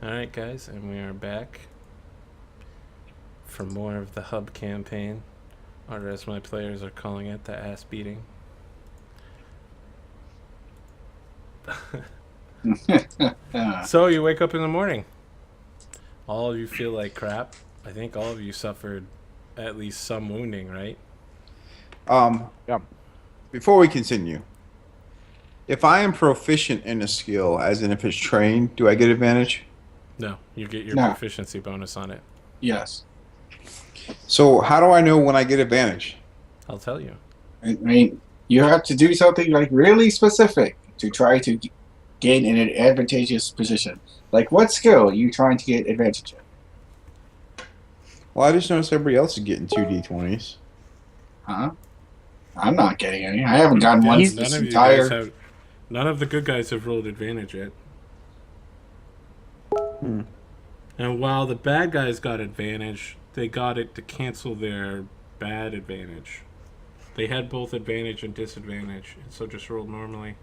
Alright, guys, and we are back for more of the hub campaign, or as my players are calling it, the ass beating. So, you wake up in the morning. All of you feel like crap. I think all of you suffered at least some wounding, right? Yeah. Before we continue, if I am proficient in a skill, as in if it's trained, do I get advantage? No, you get your No. proficiency bonus on it. Yes. So how do I know when I get advantage? I'll tell you. I mean, you have to do something like really specific to try to gain an advantageous position. Like, what skill are you trying to get advantage in? Well, I just noticed everybody else is getting 2d20s. Huh? I'm not getting any. I haven't gotten one None this of you guys entire. have. None of the good guys have rolled advantage yet. Hmm. And while the bad guys got advantage, they got it to cancel their bad advantage. They had both advantage and disadvantage, and so just rolled normally.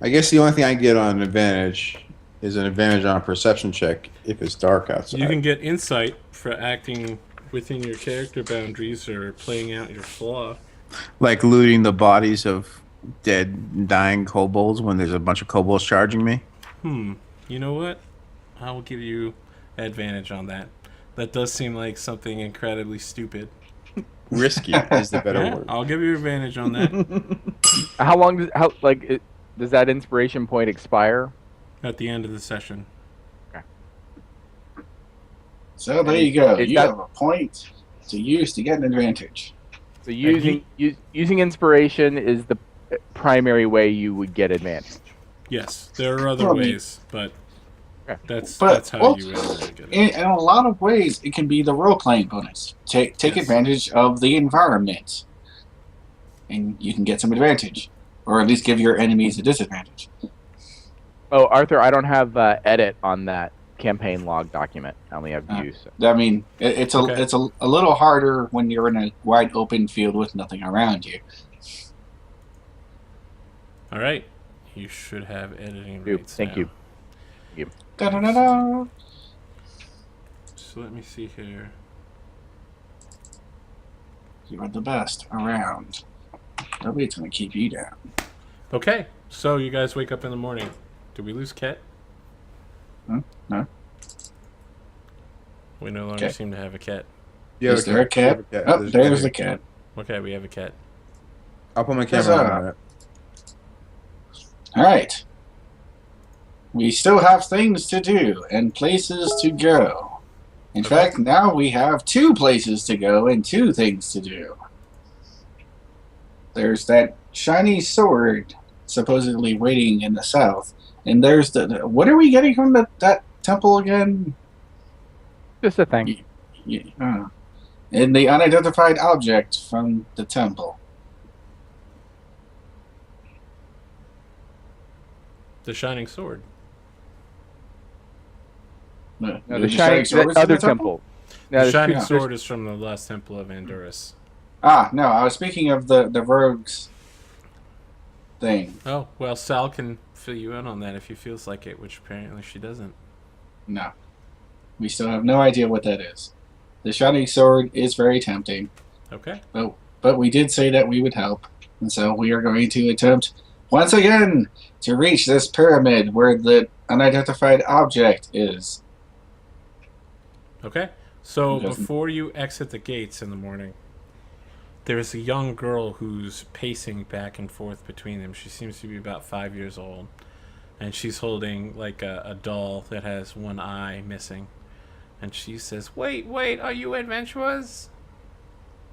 I guess the only thing I get on an advantage is an advantage on a perception check if it's dark outside. You can get insight for acting within your character boundaries or playing out your flaw. Like looting the bodies of dead and dying kobolds when there's a bunch of kobolds charging me. You know what? I will give you advantage on that. That does seem like something incredibly stupid. Risky is the better Yeah, word. I'll give you advantage on that. How long does that inspiration point expire? At the end of the session. So there you go. Is You that- have a point to use to get an advantage. So using inspiration is the primary way you would get advantage. Yes, there are other Probably. ways, but Okay. that's how well, you would get it. In a lot of ways, it can be the role-playing bonus. Take Yes. advantage of the environment, and you can get some advantage, or at least give your enemies a disadvantage. Oh, Arthur, I don't have edit on that campaign log document. I only have view. So. I mean, it's Okay. a little harder when you're in a wide open field with nothing around you. All right, you should have editing Dude, rates. thank now. you. Da-da-da-da. So let me see here. You are the best around. Nobody's gonna keep you down. Okay, so you guys wake up in the morning. Did we lose Ket? No. We no longer Okay. seem to have a cat. You have Is there a cat? You have Oh, There's there's a the cat. Okay, we have a cat. I'll put my There's camera a- on that. All right. We still have things to do and places to go. In Okay. fact, now we have 2 places to go and 2 things to do. There's that shiny sword supposedly waiting in the south, and there's what are we getting from that temple again? Just a thing. And the unidentified object from the temple. The shining sword. No, The shining sword was in other the temple. No, The there's shining two- sword is from the last temple of Andorus. Ah, no, I was speaking of the rogues thing. Oh, well, Sal can fill you in on that if he feels like it, which apparently she doesn't. No. We still have no idea what that is. The shining sword is very tempting, Okay. but we did say that we would help. And so we are going to attempt once again to reach this pyramid where the unidentified object is. Okay. So Doesn't- before you exit the gates in the morning, there's a young girl who's pacing back and forth between them. She seems to be about 5 years old. And she's holding like a doll that has one eye missing. And she says, wait, are you adventurers?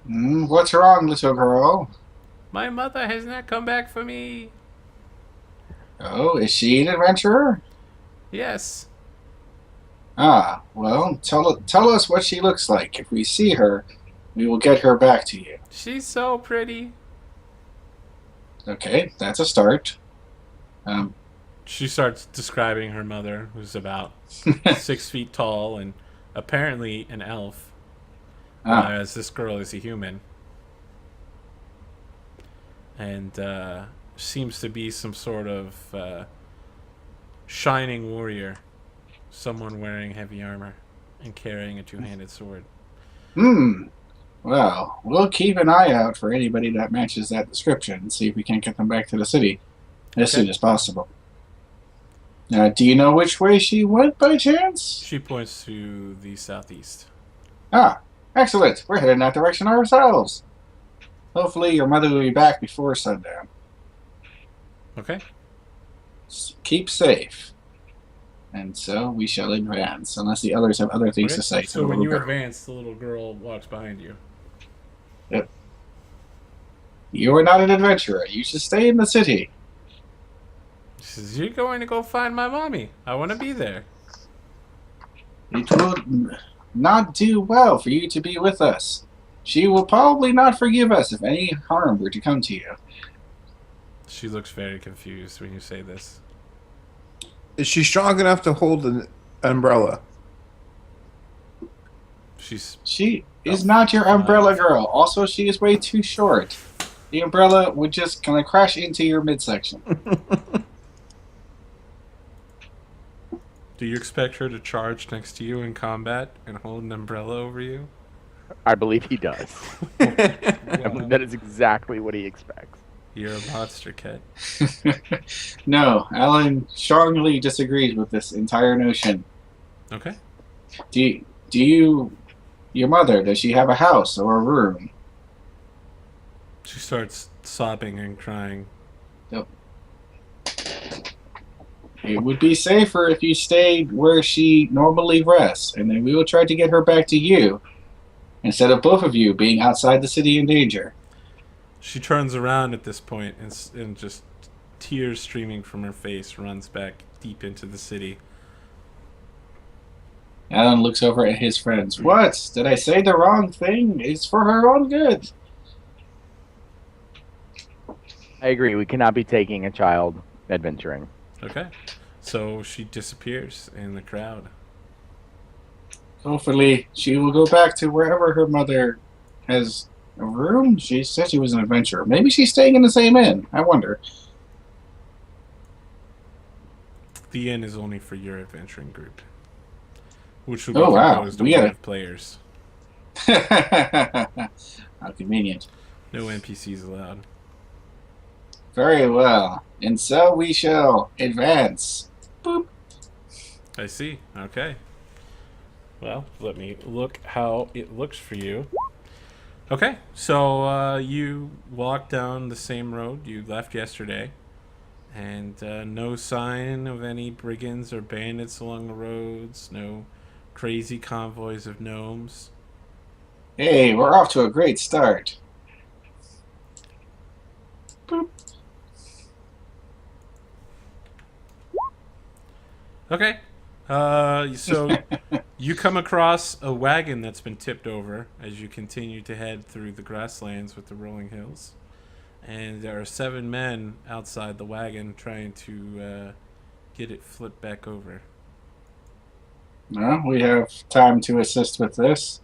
What's wrong, little girl? My mother has not come back for me. Oh, is she an adventurer? Yes. Ah, well, tell us what she looks like. If we see her, we will get her back to you. She's so pretty. Okay, that's a start. She starts describing her mother, who's about 6 feet tall and apparently an elf, whereas this girl is a human. And seems to be some sort of shining warrior, someone wearing heavy armor and carrying a two-handed sword. Well, we'll keep an eye out for anybody that matches that description and see if we can't get them back to the city as Okay. soon as possible. Now, do you know which way she went by chance? She points to the southeast. Ah, excellent. We're heading that direction ourselves. Hopefully your mother will be back before sundown. Okay. Keep safe. And so we shall advance, unless the others have other things Okay. to say. to So the when little you girl. advance, the little girl walks behind you. You are not an adventurer. You should stay in the city. She says, "You're going to go find my mommy. I want to be there." It will not do well for you to be with us. She will probably not forgive us if any harm were to come to you. She looks very confused when you say this. Is she strong enough to hold an umbrella? She is not your umbrella girl. Also, she is way too short. The umbrella would just kind of crash into your midsection. Do you expect her to charge next to you in combat and hold an umbrella over you? I believe he does. I believe that is exactly what he expects. You're a monster, Ket. No, Alan strongly disagrees with this entire notion. Okay. Do you, your mother, does she have a house or a room? She starts sobbing and crying. It would be safer if you stayed where she normally rests, and then we will try to get her back to you, instead of both of you being outside the city in danger. She turns around at this point and just tears streaming from her face runs back deep into the city. Alan looks over at his friends. What? Did I say the wrong thing? It's for her own good. I agree. We cannot be taking a child adventuring. Okay. So she disappears in the crowd. Hopefully, she will go back to wherever her mother has a room. She said she was an adventurer. Maybe she's staying in the same inn. I wonder. The inn is only for your adventuring group, which will be Oh, wow. composed of We gotta- 5 players. How convenient. No NPCs allowed. Very well. And so we shall advance. Boop. I see. Okay. Well, let me look how it looks for you. Okay, so you walk down the same road you left yesterday, and no sign of any brigands or bandits along the roads, no crazy convoys of gnomes. Hey, we're off to a great start. Boop. Okay. So you come across a wagon that's been tipped over as you continue to head through the grasslands with the rolling hills. And there are 7 men outside the wagon trying to get it flipped back over. Well, we have time to assist with this.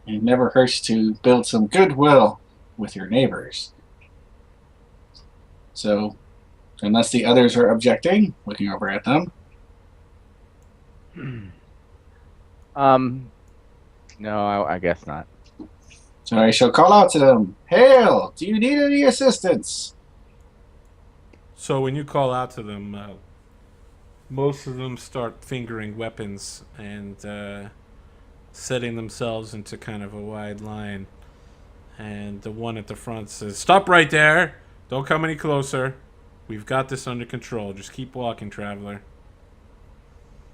It never hurts to build some goodwill with your neighbors. So, unless the others are objecting, looking over at them. No, I guess not. So I shall call out to them. Hail! Do you need any assistance? So when you call out to them, most of them start fingering weapons and setting themselves into kind of a wide line. And the one at the front says, "Stop right there! Don't come any closer. We've got this under control. Just keep walking, traveler."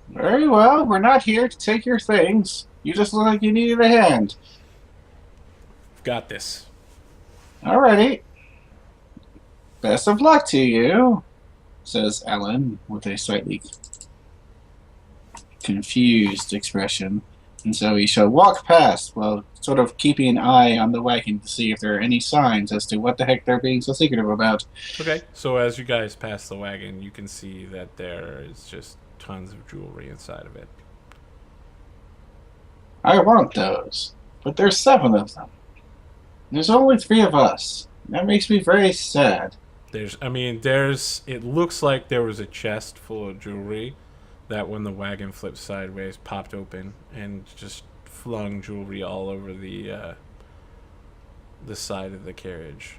Very well. We're not here to take your things. You just look like you needed a hand. We've got this. Alrighty. Best of luck to you, says Alan with a slightly confused expression. And so he shall walk past, while sort of keeping an eye on the wagon to see if there are any signs as to what the heck they're being so secretive about. Okay, so as you guys pass the wagon, you can see that there is just tons of jewelry inside of it. I want those, but there's 7 of them. There's only 3 of us. That makes me very sad. It looks like there was a chest full of jewelry that when the wagon flipped sideways popped open and just flung jewelry all over the side of the carriage.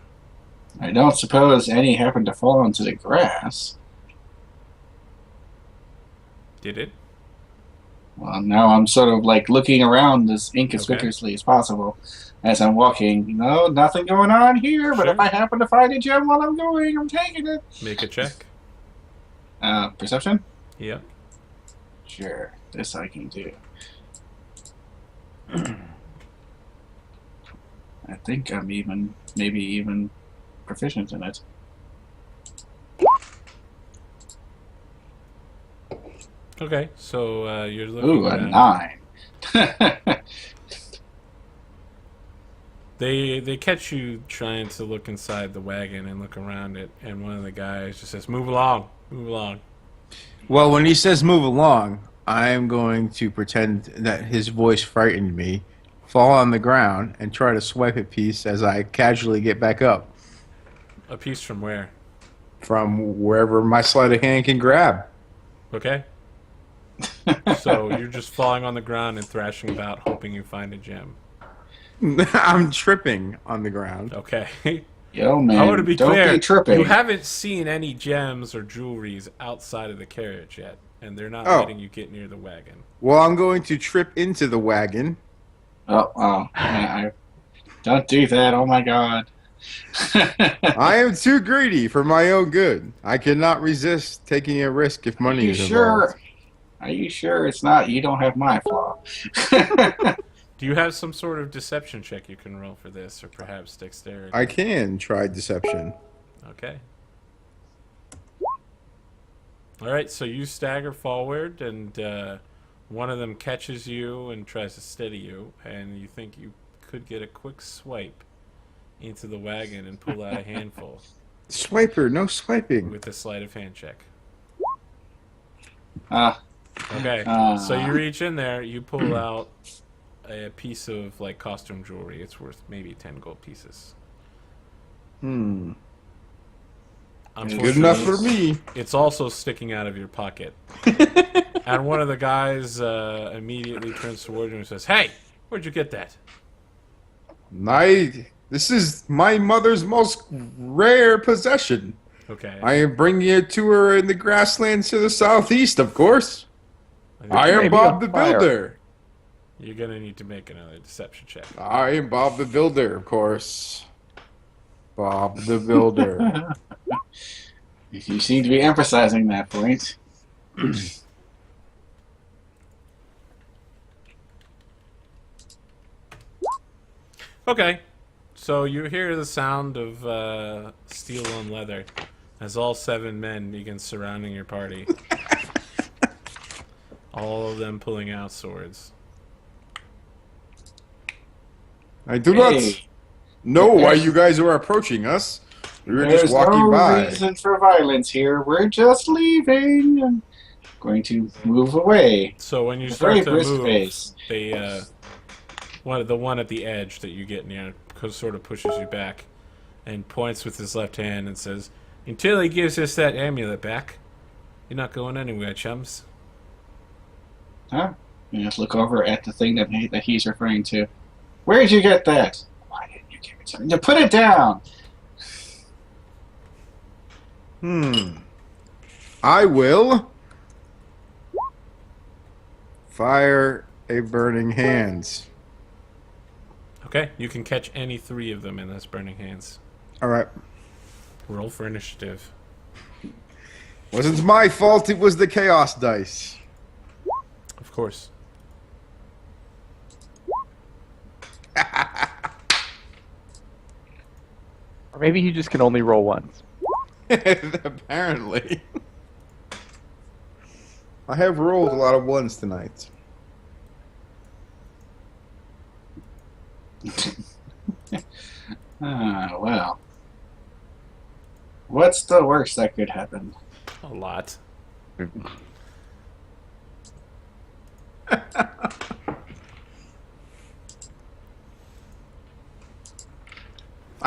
I don't suppose any happened to fall into the grass. Did it? Well, now I'm sort of like looking around as inconspicuously as possible as I'm walking. No, nothing going on here, but Sure. if I happen to find a gem while I'm going, I'm taking it. Make a check. Perception? Yep. Sure, this I can do. I think I'm maybe even proficient in it. Okay, so you're looking Ooh, a around. 9. They catch you trying to look inside the wagon and look around it, and one of the guys just says, "Move along, move along." Well, when he says move along, I'm going to pretend that his voice frightened me, fall on the ground, and try to swipe a piece as I casually get back up A piece from where? from wherever my sleight of hand can grab. Okay. So you're just falling on the ground and thrashing about, hoping you find a gem. I'm tripping on the ground. Okay. Yo, man, I want to be don't clear. be tripping. You haven't seen any gems or jewelries outside of the carriage yet, and they're not Oh. letting you get near the wagon. Well, I'm going to trip into the wagon. I don't do that. Oh my god. I am too greedy for my own good. I cannot resist taking a risk if Are money you is sure? involved. Are you sure it's not? You don't have my flaw. Do you have some sort of deception check you can roll for this, or perhaps dexterity? I can try deception. Okay. All right, so you stagger forward, and one of them catches you and tries to steady you, and you think you could get a quick swipe into the wagon and pull out a handful Swiper, no swiping. with a sleight of hand check. Ah, Okay, so you reach in there, you pull out a piece of like costume jewelry. It's worth maybe 10 gold pieces. Good Unfortunately, enough for me. it's also sticking out of your pocket. And one of the guys immediately turns toward you and says, "Hey, where'd you get that?" This is my mother's most rare possession. Okay. I am bringing it to her in the grasslands to the southeast, of course. think I am Maybe Bob a the fire. Builder. You're going to need to make another deception check. I am Bob the Builder, of course. Bob the Builder. you seem to be emphasizing that point. Okay. So you hear the sound of steel on leather as all 7 men begin surrounding your party. All of them pulling out swords. I do not Hey, know why there's- you guys are approaching us. We were there's just walking no by. reason for violence here. We're just leaving. I'm going to move away. So when you A start very to brisk move, pace. they the one at the edge that you get near sort of pushes you back and points with his left hand and says, "Until he gives us that amulet back, you're not going anywhere, chums." Huh? You just look over at the thing that he's referring to. Where did you get that? Why didn't you give it to me? You put it down. I will fire a burning hands. Okay, you can catch any 3 of them in this burning hands. All right. Roll for initiative. Wasn't my fault. It was the chaos dice. Of course. Or maybe you just can only roll once. Apparently. I have rolled a lot of ones tonight. Well. What's the worst that could happen? A lot.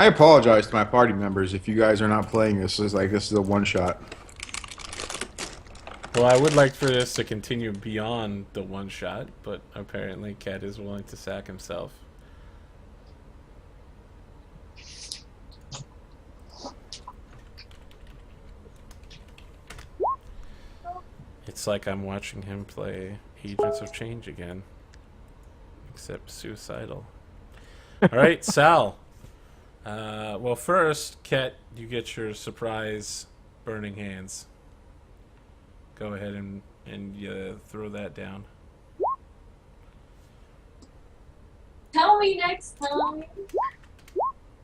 I apologize to my party members if you guys are not playing this. This is a one shot. Well, I would like for this to continue beyond the one shot, but apparently Cat is willing to sack himself. It's like I'm watching him play Agents of Change again, except suicidal. All right, Sal. Well, first, Cat, you get your surprise burning hands. Go ahead and throw that down. Tell me next time.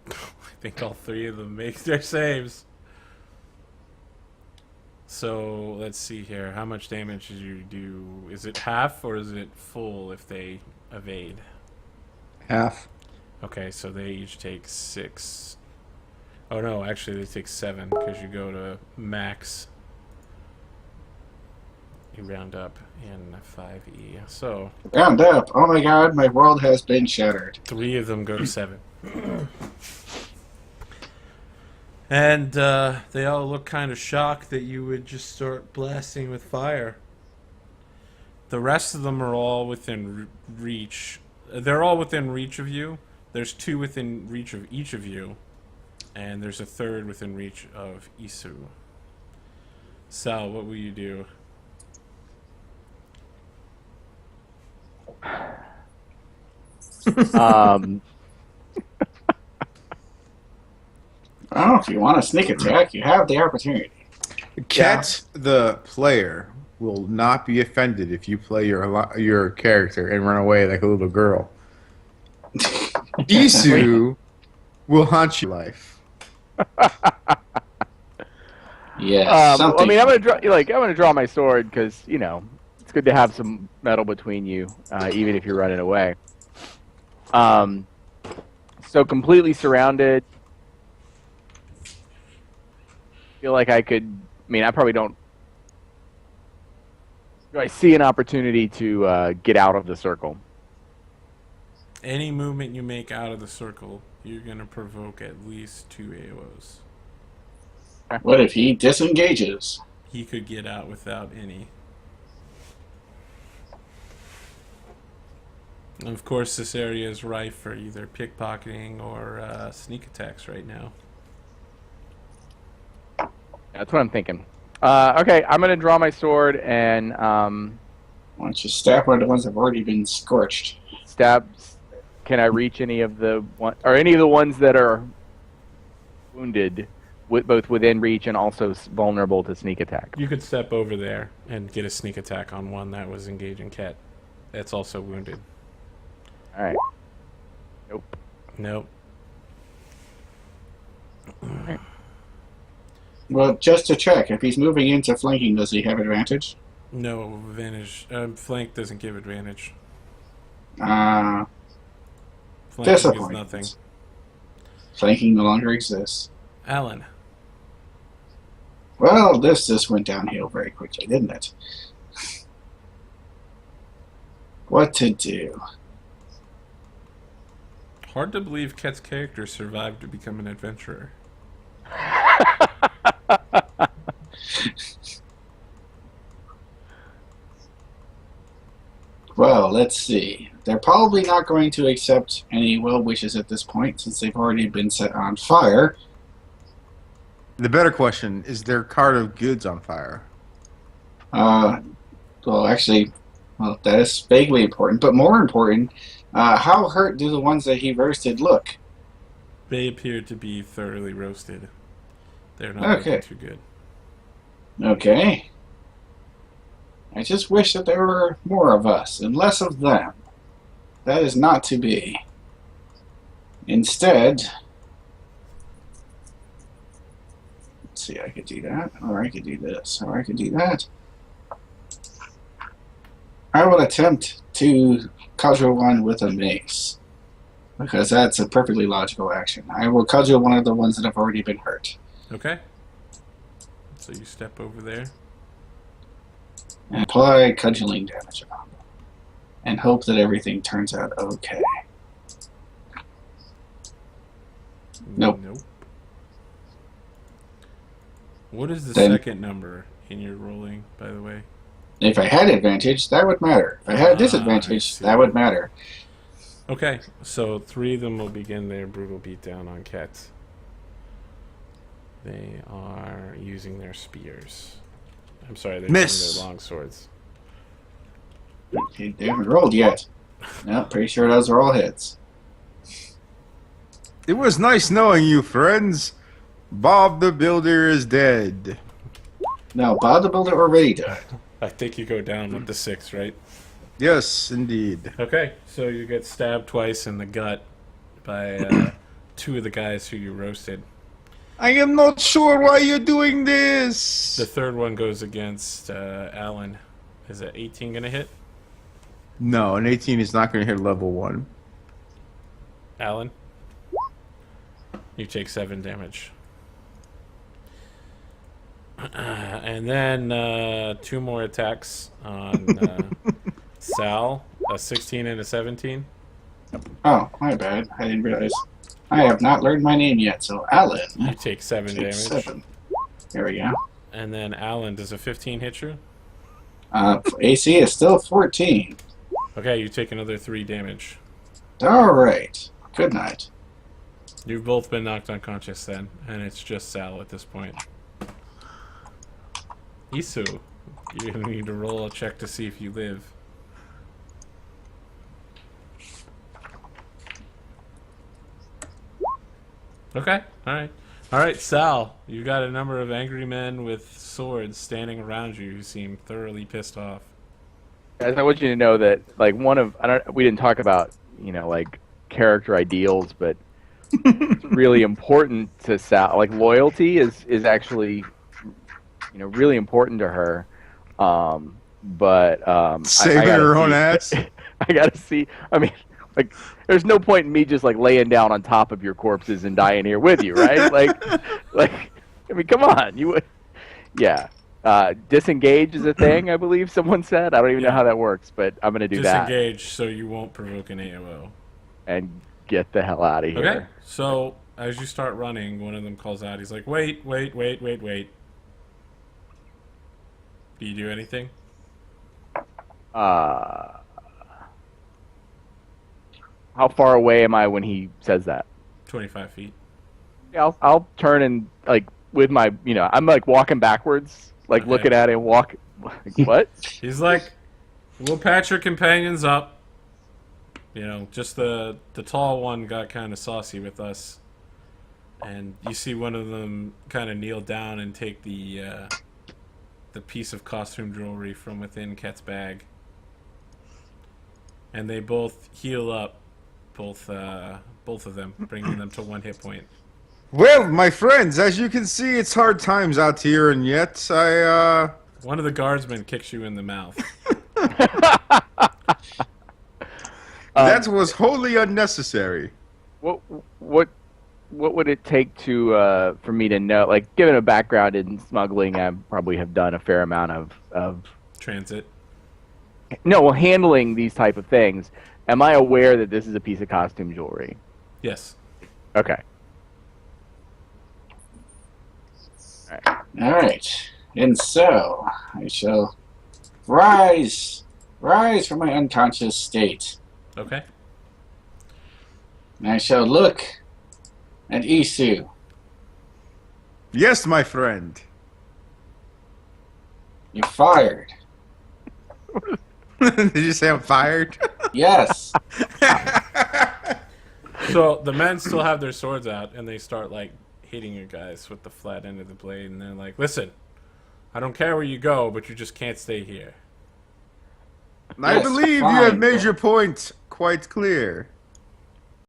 I think all three of them make their saves. So let's see here. How much damage did you do? Is it half or is it full if they evade? Half. Okay, so they each take 6. Oh no, actually they take 7 because you go to max. You round up in 5e. So Round up. Oh my god, my world has been shattered. 3 of them go to 7. And they all look kind of shocked that you would just start blasting with fire. The rest of them are all within reach. They're all within reach of you. There's 2 within reach of each of you. And there's a 3rd within reach of Isu. Sal, what will you do? Oh, if you want a sneak attack, you have the opportunity. Cat, the player, will not be offended if you play your character and run away like a little girl. Isu will haunt your life. Yes. I mean, I'm gonna draw my sword because it's good to have some metal between you, even if you're running away. So completely surrounded. Feel like I could. I mean, I probably don't. Do I see an opportunity to get out of the circle? Any movement you make out of the circle, you're going to provoke at least 2 AOs. What if he disengages? He could get out without any. And of course, this area is rife for either pickpocketing or sneak attacks right now. That's what I'm thinking. Okay, I'm gonna draw my sword and Why don't you stab one of the ones that have already been scorched? stab. Can I reach any of the ones that are wounded, both within reach and also vulnerable to sneak attack? You could step over there and get a sneak attack on one that was engaging Cat. That's also wounded. All right. Nope. Nope. Well, just to check, if he's moving into flanking, does he have advantage? No advantage. Flank doesn't give advantage. Uh, Flank gives disappointing. nothing. Flanking no longer exists. Alan. Well, this just went downhill very quickly, didn't it? What to do? Hard to believe Cat's character survived to become an adventurer. Well, let's see. They're probably not going to accept any well wishes at this point, since they've already been set on fire. The better question is their cart of goods on fire. Well, actually, that is vaguely important. But more important, how hurt do the ones that he roasted look? They appear to be thoroughly roasted. They're not looking too good. Okay. I just wish that there were more of us and less of them. That is not to be. Instead, let's see, I could do that, or I could do this, or I could do that. I will attempt to cudgel one with a mace, because that's a perfectly logical action. I will cudgel one of the ones that have already been hurt. Okay. So you step over there. And apply cudgeling damage on them. And hope that everything turns out okay. Nope. What is the Then- second number in your rolling, by the way? If I had advantage, that would matter. If I had I disadvantage, see. that would matter. Okay, so 3 of them will begin their brutal beatdown on Ket. They are using their spears. I'm sorry, they're Miss. using their long swords. They haven't rolled yet. No, pretty sure those are all hits. It was nice knowing you, friends. Bob the Builder is dead. No, Bob the Builder already died. I think you go down with the 6, right? Yes, indeed. Okay, so you get stabbed twice in the gut by 2 of the guys who you roasted. I am not sure why you're doing this. The third one goes against Alan. Is it 18 gonna hit? No, an 18 is not going to hit level 1. Alan? You take 7 damage. And then 2 more attacks on Sal. A 16 and a 17. Oh, my bad. I didn't realize. I have not learned my name yet, so Alan. You take 7 damage. 7. There we go. And then Alan, does a 15 hit you? AC is still 14. Okay, you take another 3 damage. Alright. Good night. You've both been knocked unconscious then, and it's just Sal at this point. Isu, you're gonna need to roll a check to see if you live. Okay, alright, Sal, you got a number of angry men with swords standing around you who seem thoroughly pissed off. Guys, I want you to know that, like, we didn't talk about, like, character ideals, but it's really important to Sal. Like, loyalty is actually, really important to her. Saving her own ass. I gotta see. I mean, like, there's no point in me just like laying down on top of your corpses and dying here with you, right? like, I mean, come on, you would, yeah. Disengage is a thing, I believe someone said. I don't even know how that works, but I'm gonna do that. Disengage so you won't provoke an AOO. And get the hell out of here. Okay, so as you start running, one of them calls out. He's like, wait. Do you do anything? How far away am I when he says that? 25 feet. Yeah, I'll turn and, like, with my, I'm like walking backwards, like Okay. looking at him, like, what? He's like, we'll patch your companions up. Just the tall one got kind of saucy with us. And you see one of them kind of kneel down and take the piece of costume jewelry from within Ket's bag. And they both heal up, both of them, bringing them to 1 hit point. Well, my friends, as you can see, it's hard times out here, and yet One of the guardsmen kicks you in the mouth. that was wholly unnecessary. What would it take to for me to know? Like, given a background in smuggling, I probably have done a fair amount of Transit. handling these type of things. Am I aware that this is a piece of costume jewelry? Yes. Okay. Alright. And so, I shall rise from my unconscious state. Okay. And I shall look at Isu. Yes, my friend. You're fired. Did you say I'm fired? Yes. So the men still have their swords out, and they start like hitting you guys with the flat end of the blade, and they're like, "Listen, I don't care where you go, but you just can't stay here." I Yes, believe you fine. have made your point quite clear.